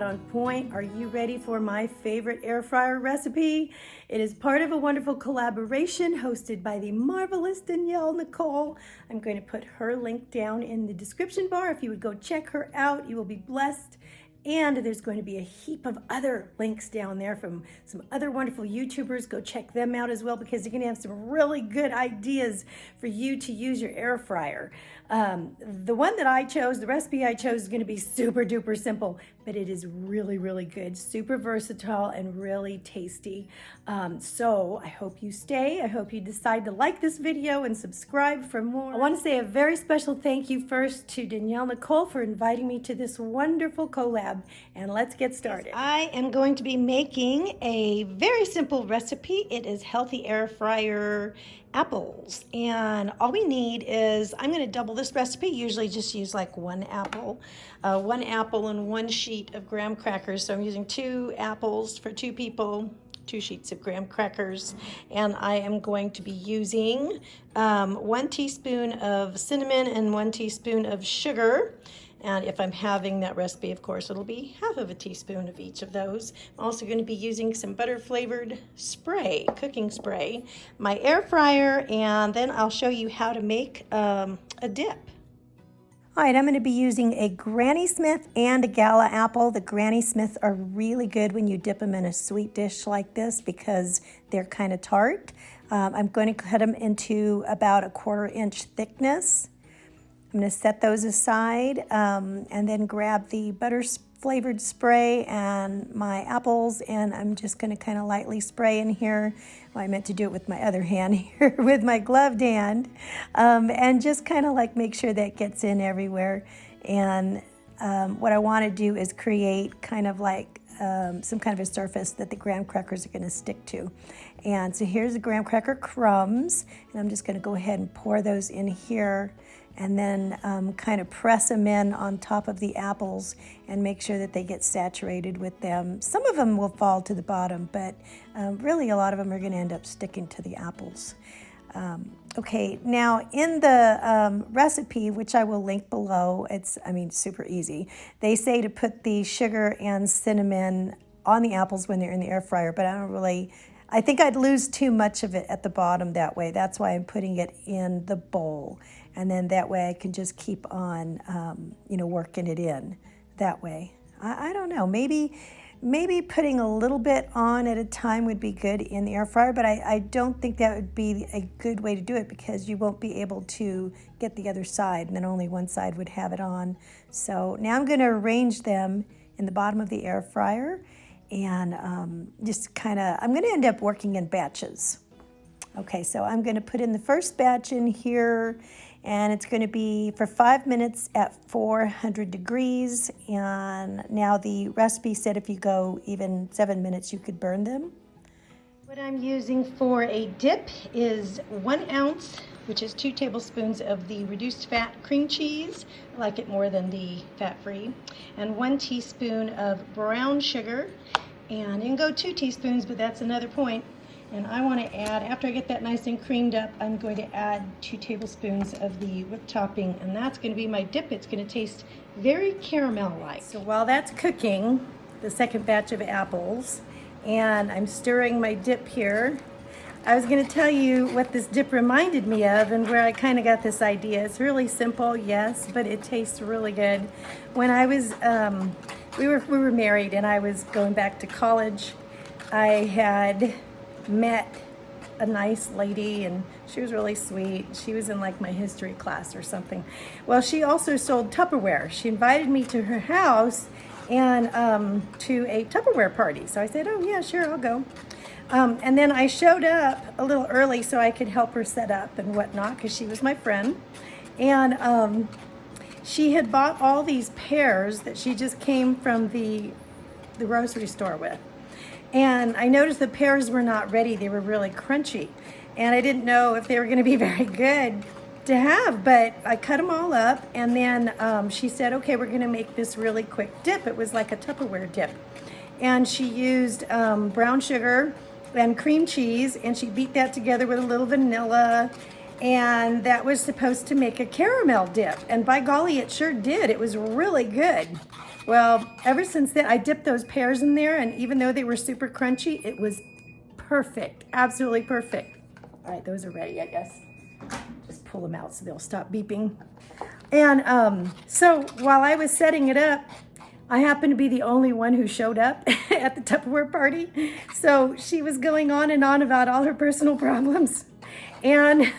on point. Are you ready for my favorite air fryer recipe? It is part of a wonderful collaboration hosted by the marvelous Danielle Nichole. I'm going to put her link down in the description bar. If you would go check her out, you will be blessed. And there's going to be a heap of other links down there from some other wonderful YouTubers. Go check them out as well, because they're going to have some really good ideas for you to use your air fryer. The one that I chose, the recipe I chose, is going to be super duper simple, but it is really, really good, super versatile, and really tasty. So I hope you stay. I hope you decide to like this video and subscribe for more. I want to say a very special thank you first to Danielle Nichole for inviting me to this wonderful collab. And let's get started. I am going to be making a very simple recipe. It is healthy air fryer apples, and all we need is, I'm going to double this recipe, usually just use like one apple and 1 sheet of graham crackers. So I'm using 2 apples for 2 people, 2 sheets of graham crackers, and I am going to be using 1 teaspoon of cinnamon and 1 teaspoon of sugar. And if I'm having that recipe, of course, it'll be half of a teaspoon of each of those. I'm also going to be using some butter-flavored spray, cooking spray, my air fryer, and then I'll show you how to make a dip. All right, I'm going to be using a Granny Smith and a Gala apple. The Granny Smiths are really good when you dip them in a sweet dish like this because they're kind of tart. I'm going to cut them into about a 1/4 inch thickness. I'm going to set those aside and then grab the butter-flavored spray and my apples, and I'm just going to kind of lightly spray in here. Well, I meant to do it with my other hand here, with my gloved hand, and just kind of like make sure that gets in everywhere. And what I want to do is create kind of like some kind of a surface that the graham crackers are going to stick to. And so here's the graham cracker crumbs, and I'm just going to go ahead and pour those in here, and then kind of press them in on top of the apples and make sure that they get saturated with them. Some of them will fall to the bottom, but really a lot of them are going to end up sticking to the apples. Okay, now in the recipe, which I will link below, it's, super easy. They say to put the sugar and cinnamon on the apples when they're in the air fryer, but I think I'd lose too much of it at the bottom that way. That's why I'm putting it in the bowl. And then that way I can just keep on, working it in that way. I don't know, maybe putting a little bit on at a time would be good in the air fryer, but I don't think that would be a good way to do it because you won't be able to get the other side, and then only one side would have it on. So now I'm going to arrange them in the bottom of the air fryer, and I'm going to end up working in batches. Okay, so I'm going to put in the first batch in here, and it's going to be for 5 minutes at 400 degrees. And now the recipe said if you go even 7 minutes, you could burn them. What I'm using for a dip is 1 ounce, which is 2 tablespoons of the reduced fat cream cheese. I like it more than the fat-free. And 1 teaspoon of brown sugar. And you can go 2 teaspoons, but that's another point. And I want to add, after I get that nice and creamed up, I'm going to add 2 tablespoons of the whipped topping, and that's going to be my dip. It's going to taste very caramel-like. So while that's cooking, the second batch of apples, and I'm stirring my dip here, I was going to tell you what this dip reminded me of and where I kind of got this idea. It's really simple, yes, but it tastes really good. When I was, we were married and I was going back to college, I had met a nice lady, and she was really sweet. She was in like my history class or something. Well, she also sold Tupperware. She invited me to her house and to a Tupperware party. So I said, oh yeah, sure, I'll go. And then I showed up a little early so I could help her set up and whatnot, because she was my friend. And she had bought all these pears that she just came from the grocery store with. And I noticed the pears were not ready. They were really crunchy. And I didn't know if they were going to be very good to have, but I cut them all up. And then she said, okay, we're going to make this really quick dip. It was like a Tupperware dip. And she used brown sugar and cream cheese, and she beat that together with a little vanilla. And that was supposed to make a caramel dip. And by golly, it sure did. It was really good. Well, ever since then, I dipped those pears in there, and even though they were super crunchy, it was perfect, absolutely perfect. All right, those are ready, I guess. Just pull them out so they'll stop beeping. And so while I was setting it up, I happened to be the only one who showed up at the Tupperware party. So she was going on and on about all her personal problems. And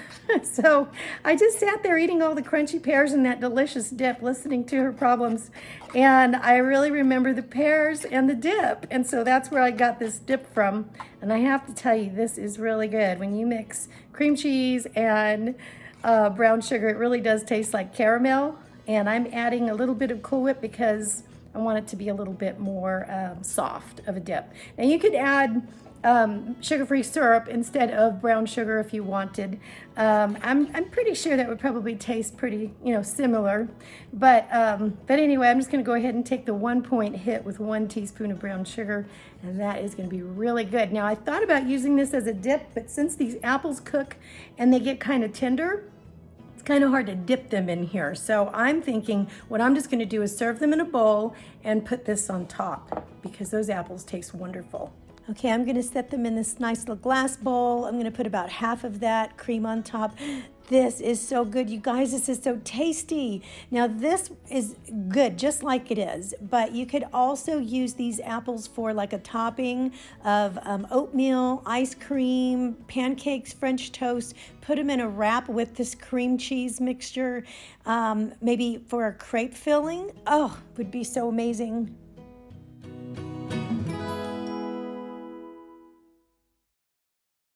so I just sat there eating all the crunchy pears and that delicious dip, listening to her problems. And I really remember the pears and the dip. And so that's where I got this dip from. And I have to tell you, this is really good. When you mix cream cheese and brown sugar, it really does taste like caramel. And I'm adding a little bit of Cool Whip because I want it to be a little bit more soft of a dip. Now you could add sugar-free syrup instead of brown sugar if you wanted. I'm pretty sure that would probably taste pretty, similar. But anyway, I'm just going to go ahead and take the 1 point hit with 1 teaspoon of brown sugar, and that is going to be really good. Now I thought about using this as a dip, but since these apples cook and they get kind of tender, kind of hard to dip them in here. So I'm thinking what I'm just going to do is serve them in a bowl and put this on top because those apples taste wonderful. Okay, I'm going to set them in this nice little glass bowl. I'm going to put about half of that cream on top. This is so good, you guys. This is so tasty. Now this is good just like it is, but you could also use these apples for like a topping of oatmeal, ice cream, pancakes, French toast. Put them in a wrap with this cream cheese mixture, maybe for a crepe filling. Oh, would be so amazing.